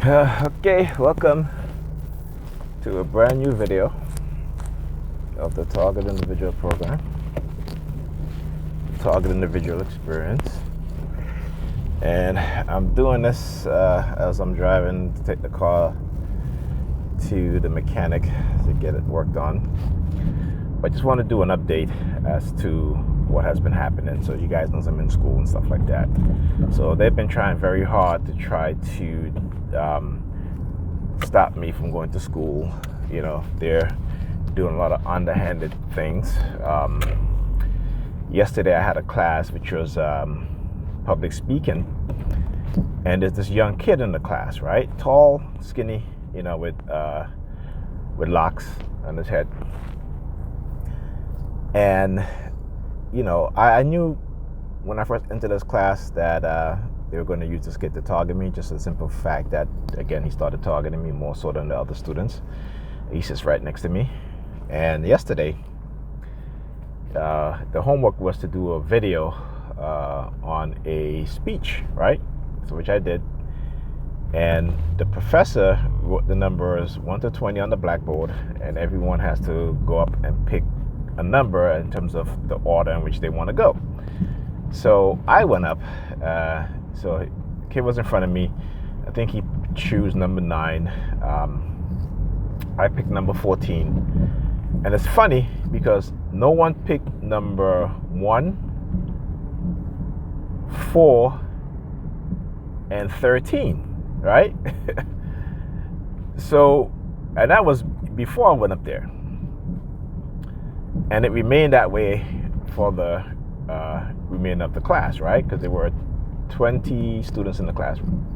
Okay, welcome to a brand new video of the Target Individual Program, Target Individual Experience. And I'm doing this as I'm driving to take the car to the mechanic to get it worked on. But I just want to do an update as to what has been happening, so you guys know I'm in school and stuff like that. So they've been trying very hard to try to stop me from going to school. You know, they're doing a lot of underhanded things. Yesterday I had a class which was public speaking, and there's this young kid in the class, right? Tall, skinny, you know, with locks on his head. And you know, I knew when I first entered this class that they were going to use this kid to target me. Just a simple fact that, again, he started targeting me more so than the other students. He sits right next to me. And yesterday, the homework was to do a video on a speech, right? So which I did. And the professor wrote the numbers 1 to 20 on the blackboard, and everyone has to go up and pick a number in terms of the order in which they want to go. So I went up. So the kid was in front of me. I think he chose number 9. I picked number 14. And it's funny because no one picked number 1, 4, and 13, right? So, and that was before I went up there. And it remained that way for the remainder of the class, right? Because there were 20 students in the classroom.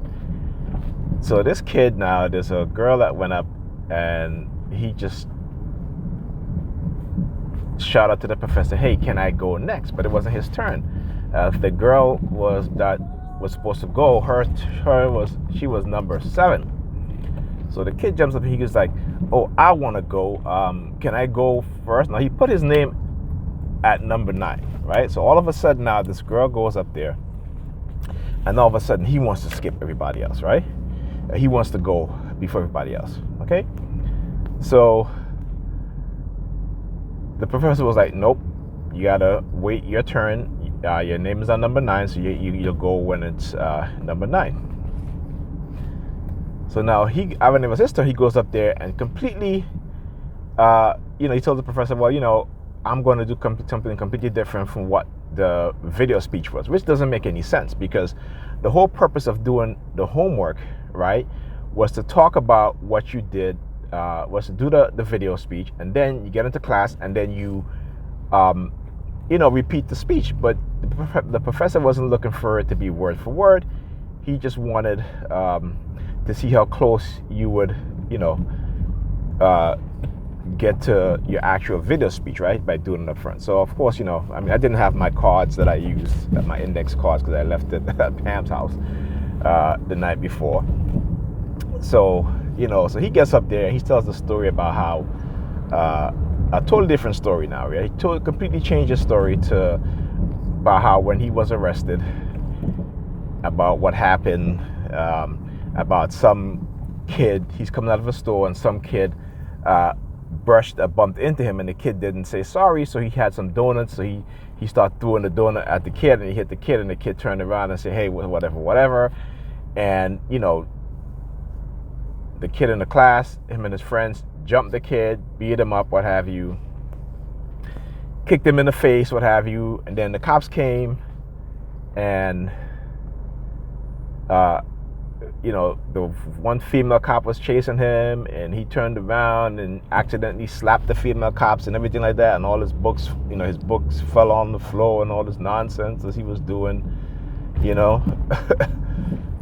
So this kid now, there's a girl that went up and he just shouted out to the professor, "Hey, can I go next?" But it wasn't his turn. The girl was supposed to go, she was number 7. So the kid jumps up and he goes like, "Oh, I want to go. Can I go first?" Now he put his name at number 9, right? So all of a sudden now this girl goes up there, and all of a sudden he wants to skip everybody else, right? He wants to go before everybody else. Okay. So the professor was like, "Nope, you gotta wait your turn. Your name is on number 9, so you'll go when it's number 9." So now when it was his turn, he goes up there and completely, he told the professor, "Well, I'm going to do something completely different from what the video speech was," which doesn't make any sense because the whole purpose of doing the homework, right, was to talk about what you did, was to do the video speech, and then you get into class and then you, repeat the speech. But the professor wasn't looking for it to be word for word. He just wanted to see how close you would, get to your actual video speech, right, by doing it up front. So of course, I didn't have my cards that I used, my index cards, because I left it at Pam's house the night before. So so he gets up there and he tells the story about how a totally different story now, right? He completely changed his story about how when he was arrested, about what happened, about some kid, he's coming out of a store and some kid bumped into him, and the kid didn't say sorry, so he had some donuts, so he started throwing the donut at the kid, and he hit the kid, and the kid turned around and said, "Hey, whatever," and the kid in the class, him and his friends, jumped the kid, beat him up, what have you, kicked him in the face, what have you, and then the cops came, and the one female cop was chasing him, and he turned around and accidentally slapped the female cops and everything like that, and all his books, his books fell on the floor and all this nonsense as he was doing,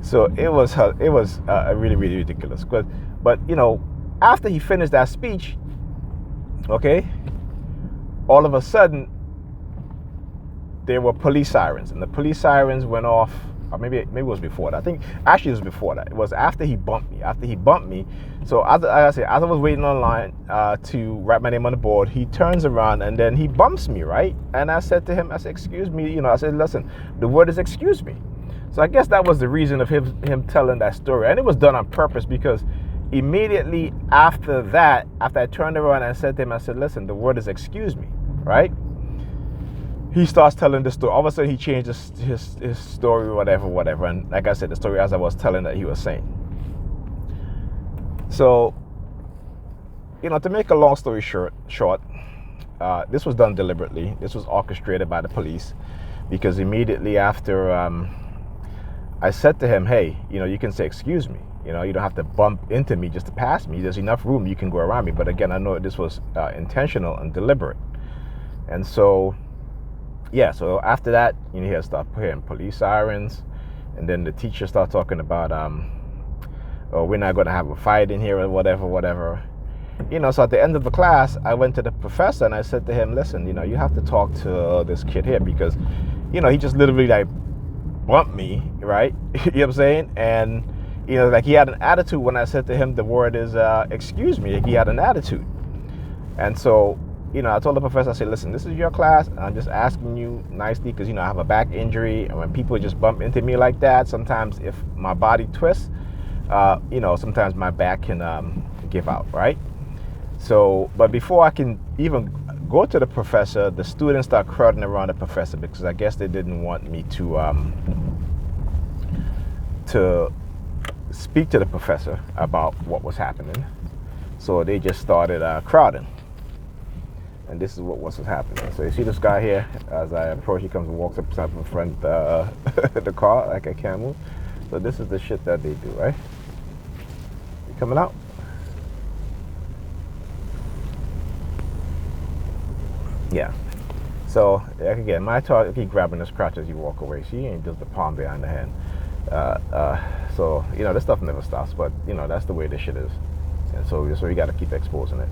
So it was really, really ridiculous. But after he finished that speech, okay, all of a sudden there were police sirens, and the police sirens went off. Or maybe it was before that. I think actually it was before that. It was after he bumped me. So as I was waiting online to write my name on the board, he turns around and then he bumps me, right? And I said to him, "Excuse me," I said, "Listen, the word is excuse me." So I guess that was the reason of him telling that story. And it was done on purpose because immediately after that, after I turned around and said to him, I said, listen, the word is excuse me, right? He starts telling the story. All of a sudden he changed his story, whatever. And like I said, the story as I was telling that he was saying. So, to make a long story short, this was done deliberately. This was orchestrated by the police because immediately after I said to him, hey, you can say excuse me. You don't have to bump into me just to pass me. There's enough room, you can go around me. But again, I know this was intentional and deliberate. And so, so after that, he start hearing police sirens. And then the teacher start talking about, oh, we're not going to have a fight in here or whatever. So at the end of the class, I went to the professor and I said to him, listen, you have to talk to this kid here because, he just literally like bumped me, right? You know what I'm saying? And, like he had an attitude when I said to him, the word is, excuse me, like he had an attitude. And so, I told the professor, I said, listen, this is your class. And I'm just asking you nicely because, I have a back injury. And when people just bump into me like that, sometimes if my body twists, sometimes my back can give out, right? So, but before I can even go to the professor, the students start crowding around the professor because I guess they didn't want me to speak to the professor about what was happening. So they just started crowding. And this is what was happening. So you see this guy here, as I approach, he comes and walks up in front of the car like I can't move. So this is the shit that they do, right? You coming out? Yeah. So again, my target, keep grabbing his crotch as you walk away. She ain't just the palm behind the hand. So this stuff never stops. But that's the way this shit is. And so you got to keep exposing it.